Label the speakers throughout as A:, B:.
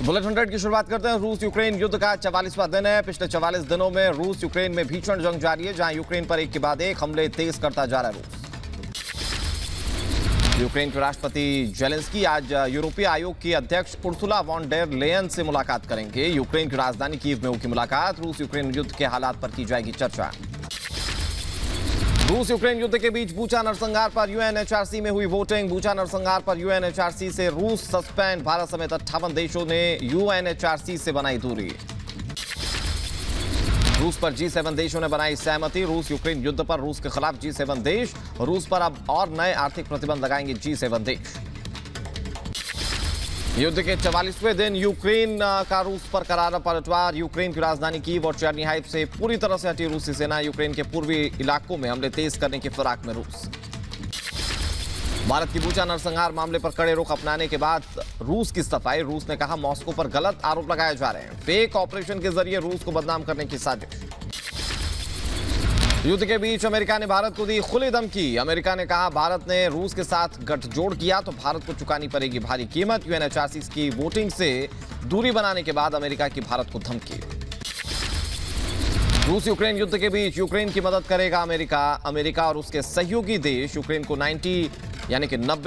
A: Bullet 100 की शुरुआत करते हैं। रूस यूक्रेन युद्ध का 44वां दिन है। पिछले 44 दिनों में रूस यूक्रेन में भीषण जंग जारी है, जहां यूक्रेन पर एक के बाद एक हमले तेज करता जा रहा है रूस। यूक्रेन के राष्ट्रपति जेलेंस्की आज यूरोपीय आयोग की अध्यक्ष उर्सुला वॉन डेर लेयन से मुलाकात करेंगे। यूक्रेन की राजधानी कीव में होगी मुलाकात। रूस यूक्रेन युद्ध के हालात पर की जाएगी चर्चा। रूस यूक्रेन युद्ध के बीच बूचा नरसंहार पर यूएनएचआरसी में हुई वोटिंग। बूचा नरसंहार पर यूएनएचआरसी से रूस सस्पेंड। भारत समेत 58 देशों ने यूएनएचआरसी से बनाई दूरी। रूस पर G7 देशों ने बनाई सहमति। रूस यूक्रेन युद्ध पर रूस के खिलाफ G7 देश। रूस पर अब और नए आर्थिक प्रतिबंध लगाएंगे G7 देश। युद्ध के 44वें दिन यूक्रेन का रूस पर करारा पलटवार। यूक्रेन की राजधानी कीव और चेर्निहाइव से पूरी तरह से हटी रूसी सेना। यूक्रेन के पूर्वी इलाकों में हमले तेज करने की फिराक में रूस। भारत की बूचा नरसंहार मामले पर कड़े रुख अपनाने के बाद रूस की सफाई। रूस ने कहा मॉस्को पर गलत आरोप लगाए जा रहे हैं। फेक ऑपरेशन के जरिए रूस को बदनाम करने की साजिश। युद्ध के बीच अमेरिका ने भारत को दी खुली धमकी। अमेरिका ने कहा भारत ने रूस के साथ गठजोड़ किया तो भारत को चुकानी पड़ेगी भारी कीमत। यूएनएचआरसी की वोटिंग से दूरी बनाने के बाद अमेरिका की भारत को धमकी। रूस यूक्रेन युद्ध के बीच यूक्रेन की मदद करेगा अमेरिका। अमेरिका और उसके सहयोगी देश यूक्रेन को 90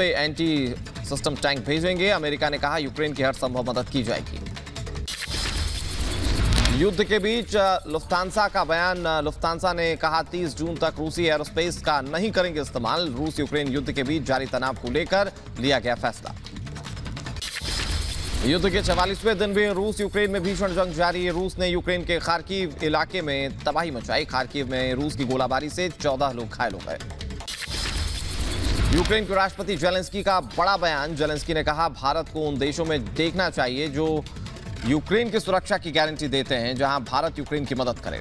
A: एंटी सिस्टम टैंक भेजेंगे। अमेरिका ने कहा यूक्रेन की हर संभव मदद की जाएगी। युद्ध के बीच लुफ्तांसा का बयान। लुफ्तांसा ने कहा 30 जून तक रूसी एरोस्पेस का नहीं करेंगे इस्तेमाल। रूस यूक्रेन युद्ध के बीच जारी तनाव को लेकर लिया गया फैसला। युद्ध के 44वें दिन भी रूस यूक्रेन में भीषण जंग जारी है। रूस ने यूक्रेन के खार्किव इलाके में तबाही मचाई। खार्किव में रूस की गोलाबारी से 14 लोग घायल हो गए। यूक्रेन के राष्ट्रपति जेलेंस्की का बड़ा बयान। जेलेंस्की ने कहा भारत को उन देशों में देखना चाहिए जो यूक्रेन की सुरक्षा की गारंटी देते हैं, जहां भारत यूक्रेन की मदद करे।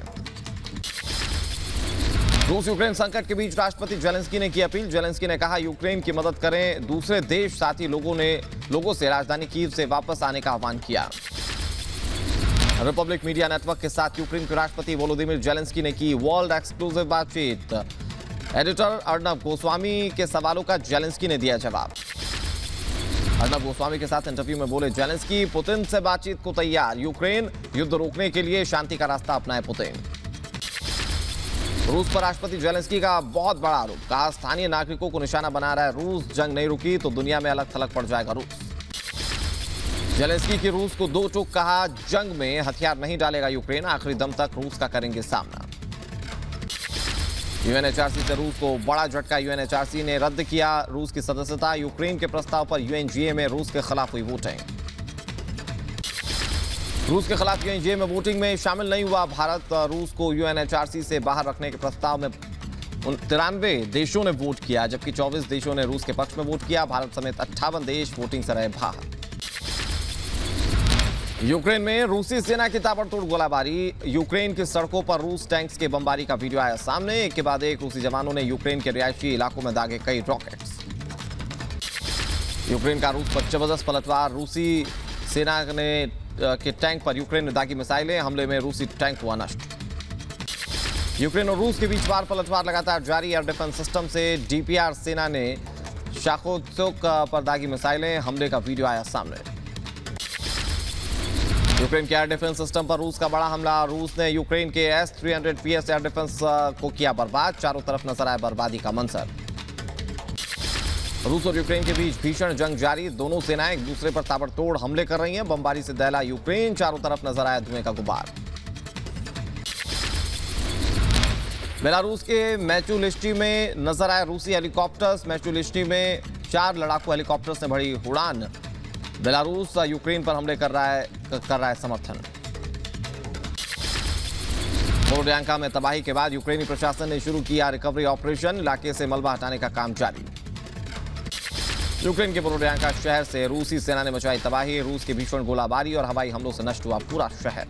A: रूस यूक्रेन संकट के बीच राष्ट्रपति जेलेंस्की ने की अपील। जेलेंस्की ने कहा यूक्रेन की मदद करें। दूसरे देश साथी लोगों से राजधानी कीव से वापस आने का आह्वान किया। रिपब्लिक मीडिया नेटवर्क के साथ यूक्रेन के राष्ट्रपति वोलोदिमीर जेलेंस्की ने की वर्ल्ड एक्सक्लूसिव बातचीत। एडिटर अर्नब गोस्वामी के सवालों का जेलेंस्की ने दिया जवाब। अर्नब गोस्वामी के साथ इंटरव्यू में बोले जेलेंस्की पुतिन से बातचीत को तैयार। यूक्रेन युद्ध रोकने के लिए शांति का रास्ता अपनाए पुतिन। रूस पर राष्ट्रपति जेलेंस्की का बहुत बड़ा आरोप। कहा स्थानीय नागरिकों को निशाना बना रहा है रूस। जंग नहीं रुकी तो दुनिया में अलग थलग पड़ जाएगा रूस। जेलेंस्की की रूस को दो टूक कहा जंग में हथियार नहीं डालेगा यूक्रेन। आखिरी दम तक रूस का करेंगे सामना। यूएनएचआरसी से रूस को बड़ा झटका। यूएनएचआरसी ने रद्द किया रूस की सदस्यता। यूक्रेन के प्रस्ताव पर यूएनजीए में रूस के खिलाफ हुई वोटिंग। रूस के खिलाफ यूएनजीए में वोटिंग में शामिल नहीं हुआ भारत। रूस को यूएनएचआरसी से बाहर रखने के प्रस्ताव में 93 देशों ने वोट किया, जबकि 24 देशों ने रूस के पक्ष में वोट किया। भारत समेत 58 देश वोटिंग से रहे बाहर। यूक्रेन में रूसी सेना की ताबड़तोड़ गोलाबारी। यूक्रेन की सड़कों पर रूस टैंक्स के बमबारी का वीडियो आया सामने। एक के बाद एक रूसी जवानों ने यूक्रेन के रिहायशी इलाकों में दागे कई रॉकेट्स। यूक्रेन का रूस पर जबरदस्त पलटवार। रूसी सेना ने के टैंक पर यूक्रेन ने दागी मिसाइलें। हमले में रूसी टैंक हुआ नष्ट। यूक्रेन और रूस के बीच वार पलटवार लगातार जारी। एयर डिफेंस सिस्टम से डीपीआर सेना ने शाकोत्सुक पर दागी मिसाइलें। हमले का वीडियो आया सामने। यूक्रेन के एयर डिफेंस सिस्टम पर रूस का बड़ा हमला। रूस ने यूक्रेन के S-300 PS एयर डिफेंस को किया बर्बाद। चारों तरफ नजर आया बर्बादी का मंजर। रूस और यूक्रेन के बीच भीषण जंग जारी। दोनों सेनाएं एक दूसरे पर ताबड़तोड़ हमले कर रही हैं। बमबारी से दहला यूक्रेन। चारों तरफ नजर आया धुएं का गुबार। बेलारूस के मैचुलिस्टी में नजर आए रूसी हेलीकॉप्टर्स। मैचुलिस्टी में 4 लड़ाकू हेलीकॉप्टर्स ने भरी उड़ान। बेलारूस यूक्रेन पर हमले कर रहा है समर्थन। बोरोडियांका में तबाही के बाद यूक्रेनी प्रशासन ने शुरू किया रिकवरी ऑपरेशन। इलाके से मलबा हटाने का काम जारी। यूक्रेन के बोरोडियांका शहर से रूसी सेना ने मचाई तबाही। रूस की भीषण गोलाबारी और हवाई हमलों से नष्ट हुआ पूरा शहर।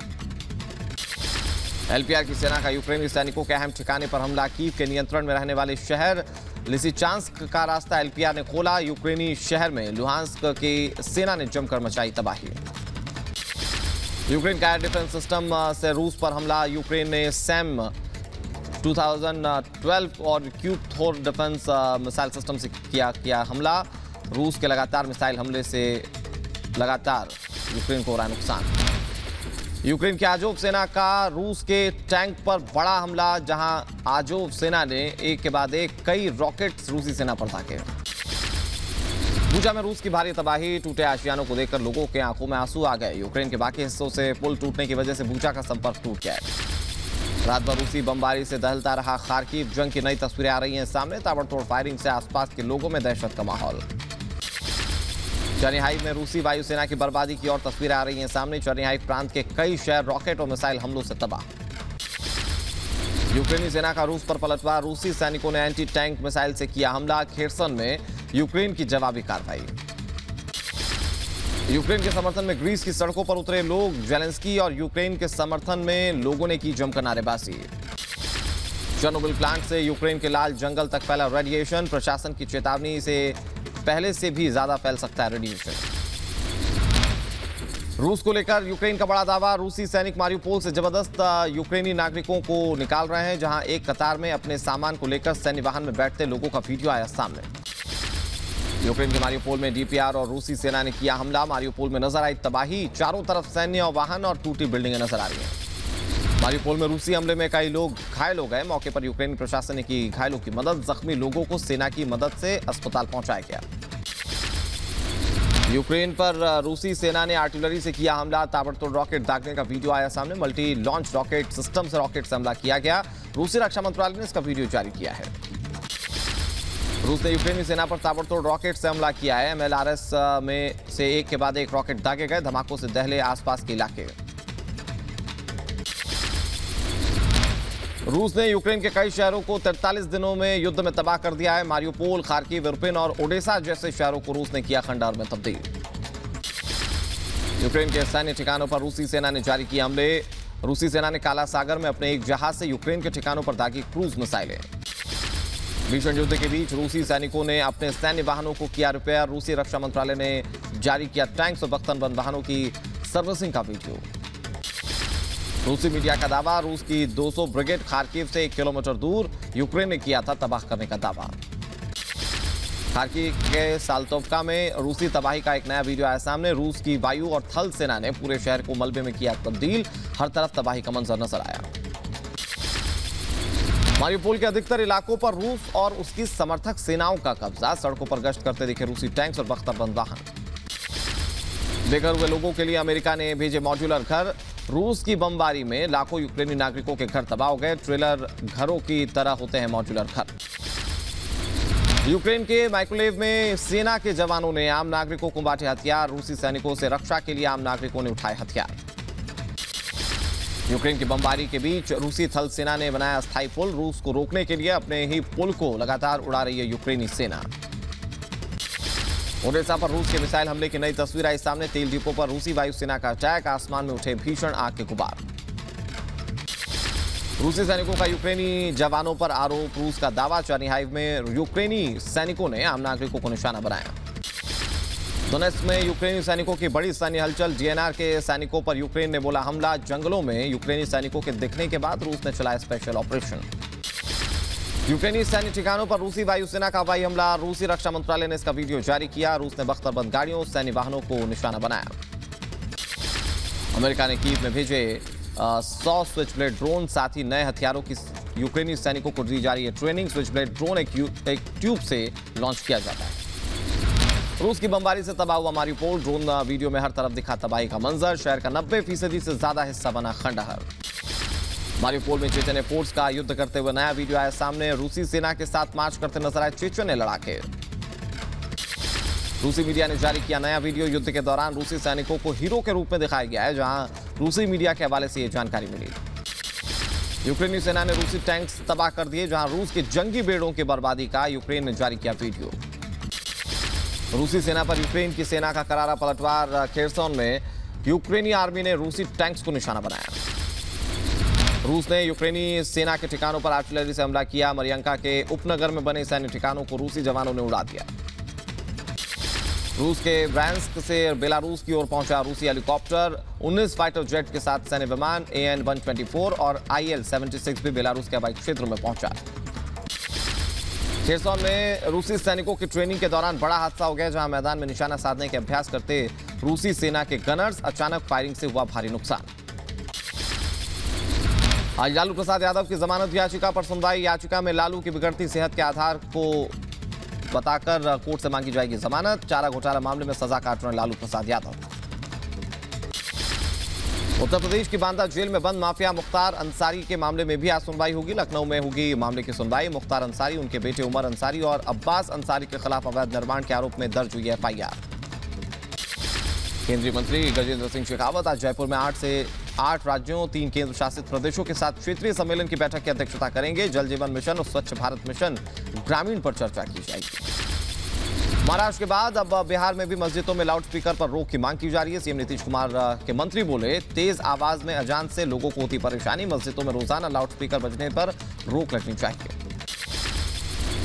A: एलपीआर की सेना का यूक्रेनी सैनिकों के अहम ठिकाने पर हमला। कीव के नियंत्रण में रहने वाले शहर लिसिचांस्क का रास्ता एलपीआर ने खोला। यूक्रेनी शहर में लुहांस्क की सेना ने जमकर मचाई तबाही। यूक्रेन का एयर डिफेंस सिस्टम से रूस पर हमला। यूक्रेन ने सैम 2012 और क्यूब थोर डिफेंस मिसाइल सिस्टम से किया हमला। रूस के लगातार मिसाइल हमले से लगातार यूक्रेन को हो रहा है नुकसान। यूक्रेन की आजोव सेना का रूस के टैंक पर बड़ा हमला, जहां आजोव सेना ने एक के बाद एक कई रॉकेट्स रूसी सेना पर दागे। बूचा में रूस की भारी तबाही, टूटे आशियानों को देखकर लोगों के आंखों में आंसू आ गए। यूक्रेन के बाकी हिस्सों से पुल टूटने की वजह से बूचा का संपर्क टूट गया है। रात भर रूसी बमबारी से दहलता रहा खार्किव। जंग की नई तस्वीरें आ रही हैं सामने। ताबड़तोड़ फायरिंग से आसपास के लोगों में दहशत का माहौल। चेर्निहाइव में रूसी वायुसेना की बर्बादी की और तस्वीरें आ रही हैं सामने। चेर्निहाइव प्रांत के कई शहर रॉकेट और मिसाइल हमलों से तबाह। यूक्रेनी सेना का रूस पर पलटवार, रूसी सैनिकों ने एंटी टैंक मिसाइल से किया हमला। खेरसन में यूक्रेन की जवाबी कार्रवाई। यूक्रेन के समर्थन में ग्रीस की सड़कों पर उतरे लोग। जेलेंस्की और यूक्रेन के समर्थन में लोगों ने की जमकर नारेबाजी। चेर्नोबिल प्लांट से यूक्रेन के लाल जंगल तक फैला रेडिएशन। प्रशासन की चेतावनी से पहले से भी ज्यादा फैल सकता है रेडिएशन। रूस को लेकर यूक्रेन का बड़ा दावा। रूसी सैनिक मारियुपोल से जबरदस्त यूक्रेनी नागरिकों को निकाल रहे हैं, जहां एक कतार में अपने सामान को लेकर सैन्य वाहन में बैठते लोगों का वीडियो आया सामने। यूक्रेन के मारियुपोल में डीपीआर और रूसी सेना ने किया हमला। मारियुपोल में नजर आई तबाही। चारों तरफ सैन्य और वाहन और टूटी बिल्डिंगें नजर आ रही हैं। मारियुपोल में रूसी हमले में कई लोग घायल हो गए। मौके पर यूक्रेनी प्रशासन ने की घायलों की मदद। जख्मी लोगों को सेना की मदद से अस्पताल पहुंचाया गया। यूक्रेन पर रूसी सेना ने आर्टिलरी से किया हमला। ताबड़तोड़ रॉकेट दागने का वीडियो आया सामने। मल्टी लॉन्च रॉकेट सिस्टम से रॉकेट से हमला किया गया। रूसी रक्षा मंत्रालय ने इसका वीडियो जारी किया है। रूस ने यूक्रेनी सेना पर ताबड़तोड़ रॉकेट से हमला किया है। MLRS में से एक के बाद एक रॉकेट दागे गए। धमाकों से दहले आसपास के इलाके। रूस ने यूक्रेन के कई शहरों को 43 दिनों में युद्ध में तबाह कर दिया है। मारियुपोल, खार्किव, इरपिन और ओडेसा जैसे शहरों को रूस ने किया खंडहर में तब्दील। यूक्रेन के सैन्य ठिकानों पर रूसी सेना ने जारी किए हमले। रूसी सेना ने काला सागर में अपने एक जहाज से यूक्रेन के ठिकानों पर दागी क्रूज मिसाइलें। भीषण युद्ध के बीच रूसी सैनिकों ने अपने सैन्य वाहनों को किया रिपेयर। रूसी रक्षा मंत्रालय ने जारी किया टैंक्स और बख्तरबंद वाहनों की सर्विसिंग का वीडियो। रूसी मीडिया का दावा, रूस की 200 ब्रिगेड खार्किव से 1 किलोमीटर दूर यूक्रेन ने किया था तबाह करने का दावा। खार्किव के साल्तोवका में रूसी तबाही का एक नया वीडियो आया सामने। रूस की वायु और थल सेना ने पूरे शहर को मलबे में किया तब्दील। हर तरफ तबाही का मंजर नजर आया। मारियुपोल के अधिकतर इलाकों पर रूस और उसकी समर्थक सेनाओं का कब्जा। सड़कों पर गश्त करते दिखे रूसी टैंक्स और बख्तरबंद वाहन। बेघर हुए लोगों के लिए अमेरिका ने भेजे मॉड्यूलर घर। रूस की बमबारी में लाखों यूक्रेनी नागरिकों के घर तबाह हो गए। ट्रेलर घरों की तरह होते हैं मॉड्यूलर घर। यूक्रेन के माइक्रोवेव में सेना के जवानों ने आम नागरिकों को बांटे हथियार। रूसी सैनिकों से रक्षा के लिए आम नागरिकों ने उठाए हथियार। यूक्रेन की बमबारी के बीच रूसी थल सेना ने बनाया अस्थायी पुल। रूस को रोकने के लिए अपने ही पुल को लगातार उड़ा रही है यूक्रेनी सेना। ओडेसा पर रूस के मिसाइल हमले की नई तस्वीर आई सामने। तेल डिपो पर रूसी वायुसेना का अटैक। आसमान में उठे भीषण आग के गुबार। रूसी सैनिकों का यूक्रेनी जवानों पर आरोप। रूस का दावा, चेर्निहाइव में यूक्रेनी सैनिकों ने आम नागरिकों को निशाना बनाया। दोनेत्स्क में यूक्रेनी सैनिकों की बड़ी सैन्य हलचल। DNR के सैनिकों पर यूक्रेन ने बोला हमला। जंगलों में यूक्रेनी सैनिकों के दिखने के बाद रूस ने चलाया स्पेशल ऑपरेशन। यूक्रेनी सैन्य ठिकानों पर रूसी वायुसेना का हवाई हमला। रूसी रक्षा मंत्रालय ने इसका वीडियो जारी किया। रूस ने बख्तरबंद गाड़ियों, सैन्य वाहनों को निशाना बनाया। अमेरिका ने कीव में भेजे 100 स्विच ब्लेड ड्रोन। साथ ही नए हथियारों की यूक्रेनी सैनिकों को दी जा रही है ट्रेनिंग। स्विच ब्लेड ड्रोन एक ट्यूब से लॉन्च किया जाता है। रूस की बमबारी से तबाह हुआ मारियुपोल। ड्रोन वीडियो में हर तरफ दिखा तबाही का मंजर। शहर का 90% से ज्यादा हिस्सा बना खंडहर। मारियुपोल में चेचन फोर्स का युद्ध करते हुए नया वीडियो आया सामने। रूसी सेना के साथ मार्च करते नजर आए चेचन लड़ाके। रूसी मीडिया ने जारी किया नया वीडियो। युद्ध के दौरान रूसी सैनिकों को हीरो के रूप में दिखाया गया है, जहां रूसी मीडिया के हवाले से यह जानकारी मिली। यूक्रेनी सेना ने रूसी टैंक्स तबाह कर दिए। जहां रूस के जंगी बेड़ों की बर्बादी का यूक्रेन ने जारी किया वीडियो। रूसी सेना पर यूक्रेन की सेना का करारा पलटवार। खेरसन में यूक्रेनी आर्मी ने रूसी टैंक्स को निशाना बनाया। रूस ने यूक्रेनी सेना के ठिकानों पर आर्टिलरी से हमला किया। मरियंका के उपनगर में बने सैन्य ठिकानों को रूसी जवानों ने उड़ा दिया। रूस के ब्रांस्क से बेलारूस की ओर पहुंचा रूसी हेलीकॉप्टर। 19 फाइटर जेट के साथ सैन्य विमान AN-124 और IL-76 भी बेलारूस के हवाई क्षेत्र में पहुंचा। खेरसौन में रूसी सैनिकों की ट्रेनिंग के दौरान बड़ा हादसा हो गया, जहां मैदान में निशाना साधने के अभ्यास करते रूसी सेना के गनर्स अचानक फायरिंग से हुआ भारी नुकसान। आज लालू प्रसाद यादव की जमानत याचिका पर सुनवाई। याचिका में लालू की बिगड़ती सेहत के आधार को बताकर कोर्ट से मांगी जाएगी जमानत। चारा घोटाला मामले में सजा काट रहे लालू प्रसाद यादव। उत्तर प्रदेश की बांदा जेल में बंद माफिया मुख्तार अंसारी के मामले में भी आज सुनवाई होगी। लखनऊ में होगी मामले की सुनवाई। मुख्तार अंसारी, उनके बेटे उमर अंसारी और अब्बास अंसारी के खिलाफ अवैध निर्माण के आरोप में दर्ज हुई एफआईआर। केंद्रीय मंत्री गजेंद्र सिंह शेखावत आज जयपुर में 8 राज्यों 3 केंद्र शासित प्रदेशों के साथ क्षेत्रीय सम्मेलन की बैठक की अध्यक्षता करेंगे। जल जीवन मिशन और स्वच्छ भारत मिशन ग्रामीण पर चर्चा की जाएगी। महाराष्ट्र के बाद अब बिहार में भी मस्जिदों में लाउडस्पीकर पर रोक की मांग की जा रही है। सीएम नीतीश कुमार के मंत्री बोले, तेज आवाज में अजान से लोगों को होती परेशानी, मस्जिदों में रोजाना लाउडस्पीकर बजने पर रोक लगनी चाहिए।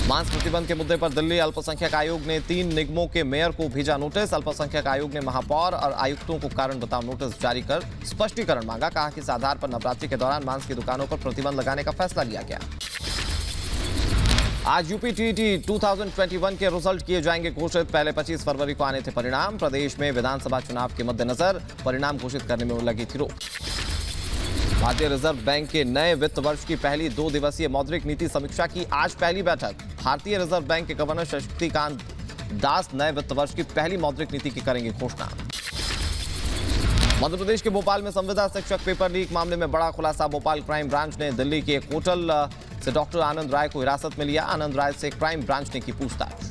A: मांस प्रतिबंध के मुद्दे पर दिल्ली अल्पसंख्यक आयोग ने 3 निगमों के मेयर को भेजा नोटिस। अल्पसंख्यक आयोग ने महापौर और आयुक्तों को कारण बताओ नोटिस जारी कर स्पष्टीकरण मांगा। कहा कि इस आधार पर नवरात्रि के दौरान मांस की दुकानों पर प्रतिबंध लगाने का फैसला लिया गया। आज यूपी टीईटी 2021 के रिजल्ट किए जाएंगे घोषित। पहले 25 फरवरी को आने थे परिणाम। प्रदेश में विधानसभा चुनाव के मद्देनजर परिणाम घोषित करने में लगी थी रोक। भारतीय रिजर्व बैंक के नए वित्त वर्ष की पहली 2 दिवसीय मौद्रिक नीति समीक्षा की आज पहली बैठक। भारतीय रिजर्व बैंक के गवर्नर शक्तिकांत दास नए वित्त वर्ष की पहली मौद्रिक नीति की करेंगे घोषणा। मध्य प्रदेश के भोपाल में संविदा शिक्षक पेपर लीक मामले में बड़ा खुलासा। भोपाल क्राइम ब्रांच ने दिल्ली के एक होटल से डॉक्टर आनंद राय को हिरासत में लिया। आनंद राय से क्राइम ब्रांच ने की पूछताछ।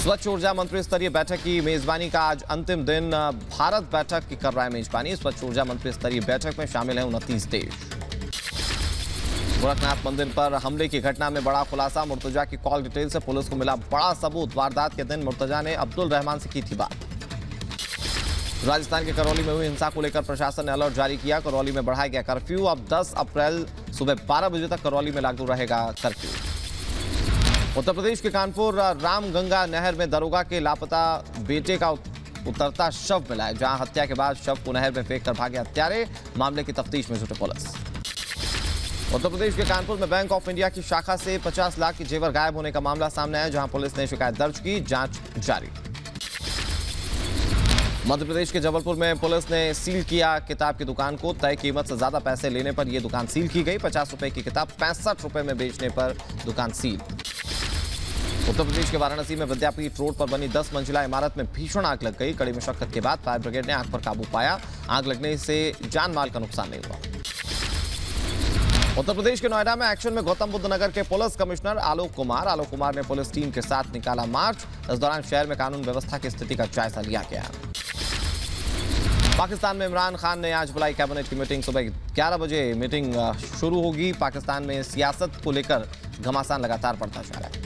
A: स्वच्छ ऊर्जा मंत्री स्तरीय बैठक की मेजबानी का आज अंतिम दिन। भारत बैठक की कर रहा है मेजबानी। स्वच्छ ऊर्जा मंत्री स्तरीय बैठक में शामिल है 29 देश। गोरखनाथ मंदिर पर हमले की घटना में बड़ा खुलासा। मुर्तजा की कॉल डिटेल से पुलिस को मिला बड़ा सबूत। वारदात के दिन मुर्तजा ने अब्दुल रहमान से की थी बात। राजस्थान के करौली में हुई हिंसा को लेकर प्रशासन ने अलर्ट जारी किया। करौली में बढ़ाया गया कर्फ्यू। अब 10 अप्रैल सुबह 12 बजे तक करौली में लागू रहेगा कर्फ्यू। उत्तर प्रदेश के कानपुर रामगंगा नहर में दरोगा के लापता बेटे का उतरता शव मिला है, जहां हत्या के बाद शव को नहर में फेंक कर भागे हत्यारे। मामले की तफ्तीश में जुटे पुलिस। उत्तर प्रदेश के कानपुर में बैंक ऑफ इंडिया की शाखा से 50 लाख के जेवर गायब होने का मामला सामने आया, जहां पुलिस ने शिकायत दर्ज की। जांच जारी। मध्य प्रदेश के जबलपुर में पुलिस ने सील किया किताब की दुकान को। तय कीमत से ज्यादा पैसे लेने पर यह दुकान सील की गई। 50 रुपए की किताब 65 रुपए में बेचने पर दुकान सील। उत्तर प्रदेश के वाराणसी में विद्यापीठ रोड पर बनी 10 मंजिला इमारत में भीषण आग लग गई। कड़ी मशक्कत के बाद फायर ब्रिगेड ने आग पर काबू पाया। आग लगने से जान माल का नुकसान नहीं हुआ। उत्तर प्रदेश के नोएडा में एक्शन में गौतम बुद्ध नगर के पुलिस कमिश्नर आलोक कुमार ने पुलिस टीम के साथ निकाला मार्च। इस दौरान शहर में कानून व्यवस्था की स्थिति का जायजा लिया गया। पाकिस्तान में इमरान खान ने आज बुलाई कैबिनेट की मीटिंग। सुबह 11 बजे मीटिंग शुरू होगी। पाकिस्तान में सियासत को लेकर घमासान लगातार बढ़ता जा रहा है।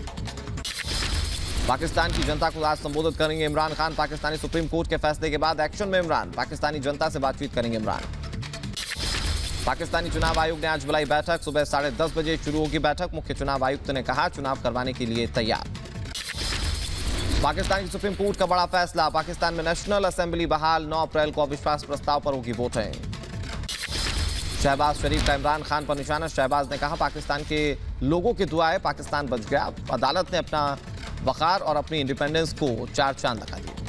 A: पाकिस्तान की जनता को आज संबोधित करेंगे इमरान खान। पाकिस्तानी सुप्रीम कोर्ट के फैसले के बाद एक्शन में इमरान। पाकिस्तानी जनता से बातचीत करेंगे इमरान। पाकिस्तानी चुनाव आयोग ने आज बुलाई बैठक। सुबह 10:30 बजे शुरू होगी बैठक। मुख्य चुनाव आयुक्त ने कहा चुनाव करवाने के लिए तैयार। पाकिस्तान की सुप्रीम कोर्ट का बड़ा फैसला। पाकिस्तान में नेशनल असेंबली बहाल। 9 अप्रैल को अविश्वास प्रस्ताव पर होगी वोटिंग। शहबाज शरीफ का इमरान खान पर निशाना। शहबाज ने कहा पाकिस्तान के लोगों की दुआ है पाकिस्तान बच गया। अदालत ने अपना वकार और अपनी इंडिपेंडेंस को 4 चांद लगा दिए।